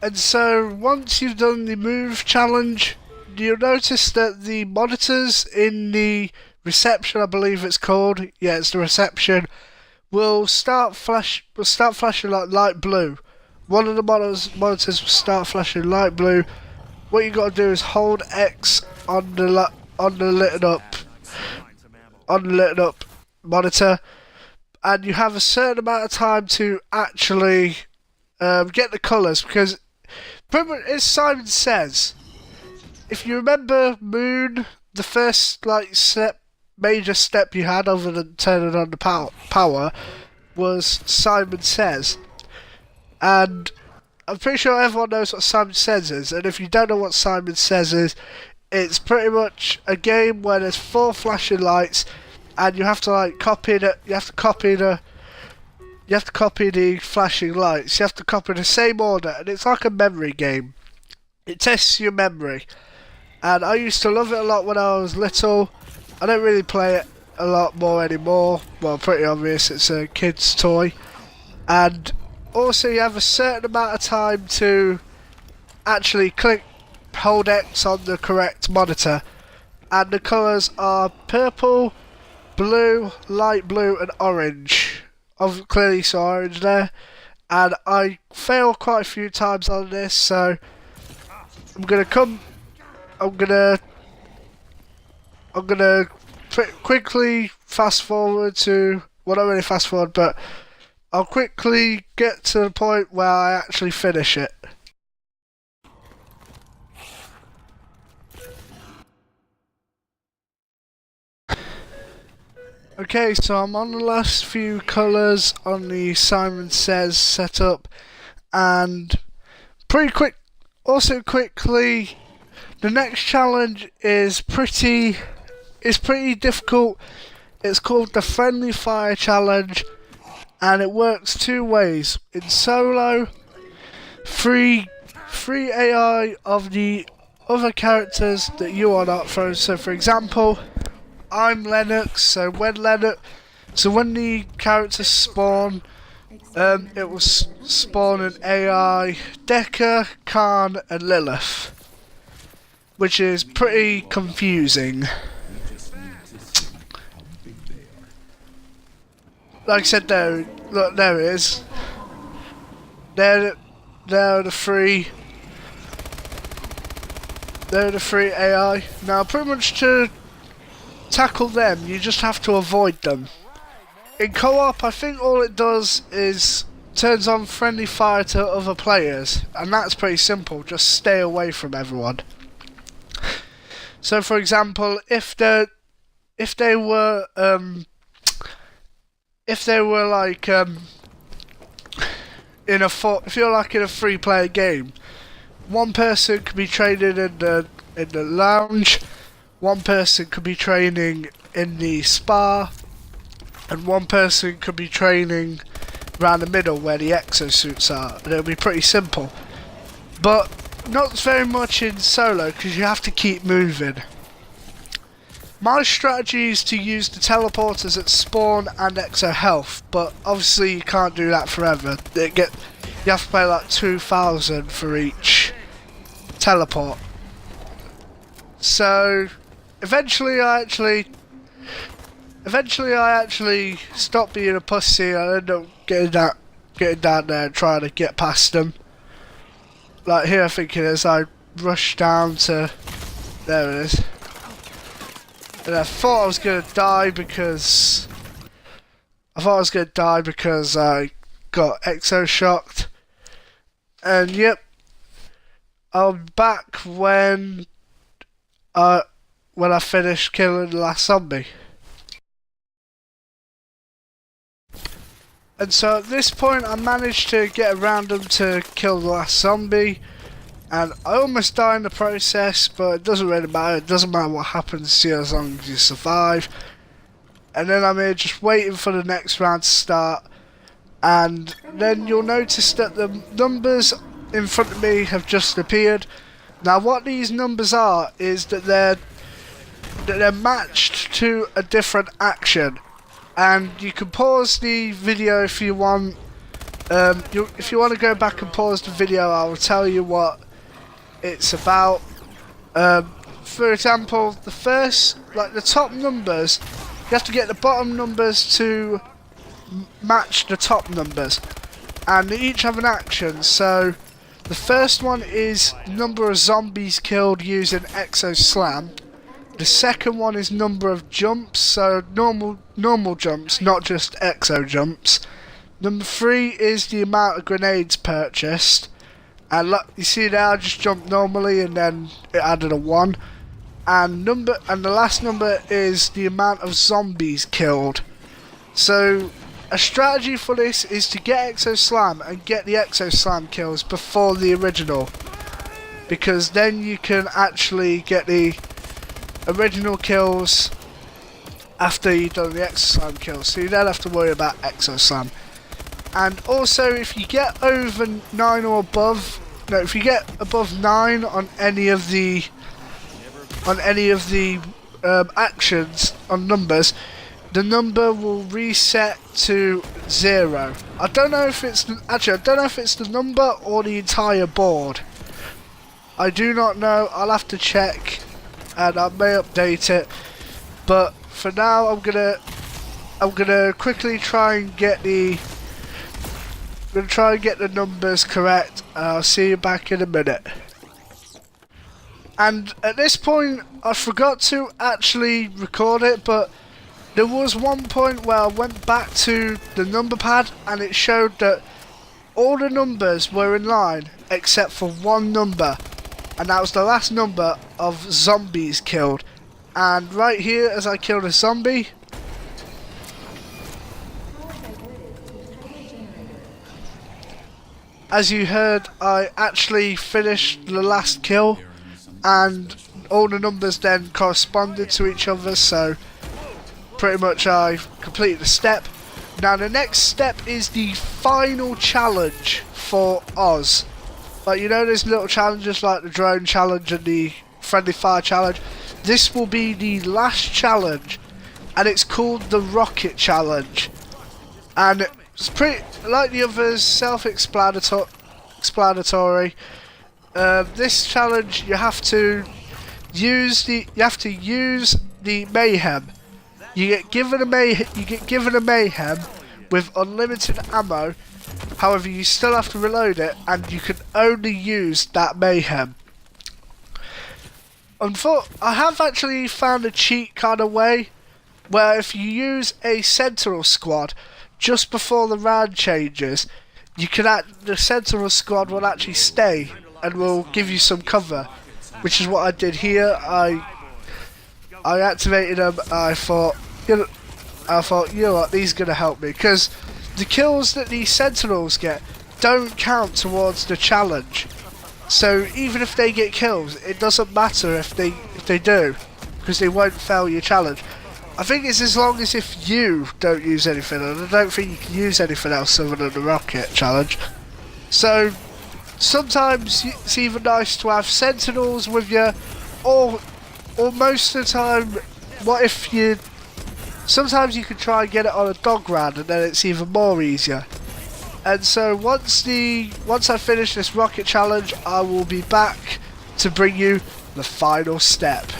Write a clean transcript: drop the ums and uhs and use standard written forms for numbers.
And so once you've done the move challenge, you'll notice that the monitors in the reception, I believe it's called, yeah, it's the reception, will start flashing like light blue. One of the monitors will start flashing light blue. What you got to do is hold X on the lit up monitor, and you have a certain amount of time to actually get the colours, because pretty much as Simon Says, if you remember Moon, the first major step you had other than turning on the power was Simon Says. And I'm pretty sure everyone knows what Simon Says is, and if you don't know what Simon Says is, it's pretty much a game where there's 4 flashing lights, and you have to copy the flashing lights. You have to copy the same order, and it's like a memory game. It tests your memory, and I used to love it a lot when I was little. I don't really play it a lot more anymore. Well, pretty obvious, it's a kid's toy. And also you have a certain amount of time to actually hold X on the correct monitor, and the colours are purple, blue, light blue and orange. I've clearly saw orange there, and I failed quite a few times on this, so I'm gonna quickly fast forward to, well, not really fast forward, but I'll quickly get to the point where I actually finish it. Okay, so I'm on the last few colours on the Simon Says setup, and quickly, the next challenge is pretty difficult. It's called the Friendly Fire Challenge, and it works 2 ways. In solo, free AI of the other characters that you are not thrown. So for example, I'm Lennox, so when the characters spawn, it will spawn an AI, Decker, Khan and Lilith, which is pretty confusing. Like I said, there it is. They're the free AI. Now pretty much to tackle them, you just have to avoid them. In co-op, I think all it does is turns on friendly fire to other players, and that's pretty simple. Just stay away from everyone. So, for example, if they were if you're like in a 3-player game, one person could be training in the lounge, one person could be training in the spa, and one person could be training around the middle where the exosuits are, and it'll be pretty simple. But not very much in solo, because you have to keep moving. My strategy is to use the teleporters at spawn and exo health, but obviously you can't do that forever. You have to pay like 2,000 for each teleport. So eventually I actually stopped being a pussy. I ended up getting down there and trying to get past them. Like here I think it is, I rushed down to, there it is. And I thought I was gonna die because I got exo shocked. And yep, I'm back when I finished killing the last zombie. And so at this point I managed to get around them to kill the last zombie, and I almost died in the process, but it doesn't really matter. It doesn't matter what happens to you as long as you survive. And then I'm here just waiting for the next round to start, and then you'll notice that the numbers in front of me have just appeared. Now what these numbers are is that they're matched to a different action, and you can pause the video if you want If you want to go back and pause the video, I will tell you what it's about. For example, the first, like the top numbers, you have to get the bottom numbers to match the top numbers, and they each have an action. So the first one is number of zombies killed using Exo Slam. The second one is number of jumps, so normal jumps, not just exo jumps. Number 3 is the amount of grenades purchased, and look, you see there, I just jumped normally and then it added a 1. And the last number is the amount of zombies killed. So a strategy for this is to get Exo Slam and get the Exo Slam kills before the original, because then you can actually get the original kills after you've done the Exo Slam kills, so you don't have to worry about Exo Slam. And also, if you get over 9 or above, no, if you get above 9 on any of the actions on numbers, the number will reset to 0. I don't know if it's the number or the entire board. I do not know. I'll have to check, and I may update it. But for now, I'm gonna quickly try and get the numbers correct. I'll see you back in a minute. And at this point, I forgot to actually record it, but there was one point where I went back to the number pad and it showed that all the numbers were in line except for one number, and that was the last number of zombies killed. And right here, as I killed a zombie, as you heard, I actually finished the last kill, and all the numbers then corresponded to each other, so pretty much I completed the step. Now the next step is the final challenge for Oz. Like, you know, there's little challenges like the drone challenge and the friendly fire challenge. This will be the last challenge, and it's called the rocket challenge. And it's pretty like the others, self-explanatory. This challenge, you have to use the mayhem. You get given a mayhem with unlimited ammo. However, you still have to reload it, and you can only use that mayhem. I have actually found a cheat kind of way where if you use a Sentinel squad just before the round changes, the Sentinel squad will actually stay and will give you some cover, which is what I did here. I activated them. I thought, you know what, these are gonna help me, because the kills that the Sentinels get don't count towards the challenge. So even if they get kills, it doesn't matter if they do, because they won't fail your challenge. I think it's as long as if you don't use anything, and I don't think you can use anything else other than the rocket challenge. So sometimes it's even nice to have Sentinels with you, or most of the time, sometimes you can try and get it on a dog round, and then it's even more easier. And so once I finish this rocket challenge, I will be back to bring you the final step.